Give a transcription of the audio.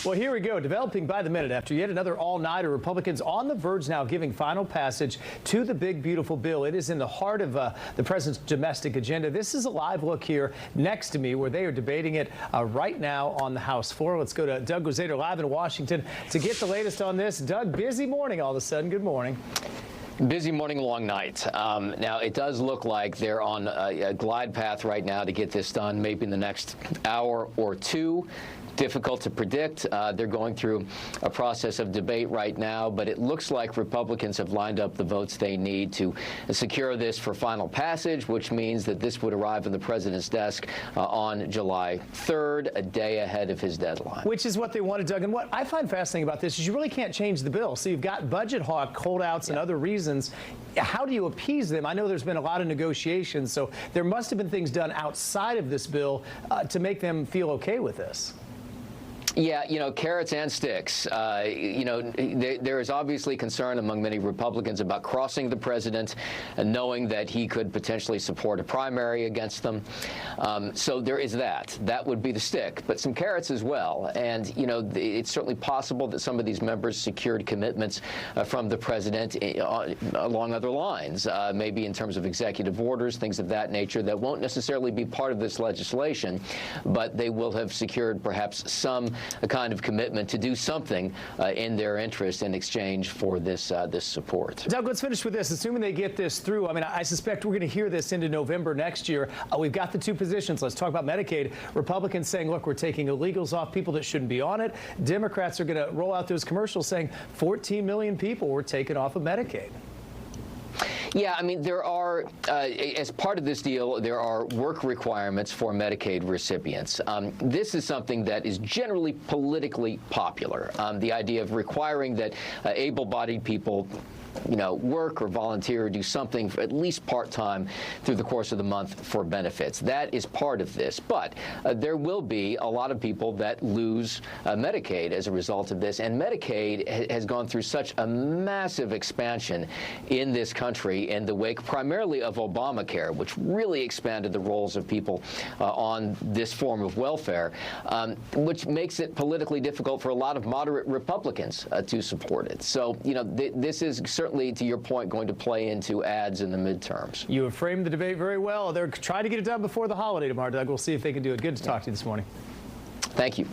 Well, here we go, developing by the minute after yet another all-nighter. Republicans on the verge now giving final passage to the big, beautiful bill. It is in the heart of the president's domestic agenda. This is a live look here next to me where they are debating it right now on the House floor. Let's go to Doug Guzader live in Washington to get the latest on this. Doug, busy morning all of a sudden. Good morning. Busy morning, long night. Now, it does look like they're on a glide path right now to get this done, maybe in the next hour or two. Difficult to predict. They're going through a process of debate right now, but it looks like Republicans have lined up the votes they need to secure this for final passage, which means that this would arrive on the president's desk on July 3rd, a day ahead of his deadline. Which is what they wanted, Doug. And what I find fascinating about this is you really can't change the bill. So you've got budget hawk holdouts and other reasons. How do you appease them? I know there's been a lot of negotiations, so there must have been things done outside of this bill to make them feel okay with this. Yeah, you know, carrots and sticks. There is obviously concern among many Republicans about crossing the president and knowing that he could potentially support a primary against them. So there is that. That would be the stick, but some carrots as well. And, you know, it's certainly possible that some of these members secured commitments from the president along other lines, maybe in terms of executive orders, things of that nature that won't necessarily be part of this legislation, but they will have secured perhaps some a kind of commitment to do something in their interest in exchange for this this support. Doug, let's finish with this. Assuming they get this through, I mean, I suspect we're going to hear this into November next year. We've got the two positions. Let's talk about Medicaid. Republicans saying, look, we're taking illegals off, people that shouldn't be on it. Democrats are going to roll out those commercials saying 14 million people were taken off of Medicaid. Yeah, I mean, there are, as part of this deal, there are work requirements for Medicaid recipients. This is something that is generally politically popular. The idea of requiring that able-bodied people work or volunteer or do something at least part-time through the course of the month for benefits. That is part of this. But there will be a lot of people that lose Medicaid as a result of this. And Medicaid has gone through such a massive expansion in this country in the wake primarily of Obamacare, which really expanded the roles of people on this form of welfare, which makes it politically difficult for a lot of moderate Republicans to support it. So, this is certainly, to your point, going to play into ads in the midterms. You have framed the debate very well. They're trying to get it done before the holiday tomorrow, Doug. We'll see if they can do it. Good to talk to you this morning. Thank you.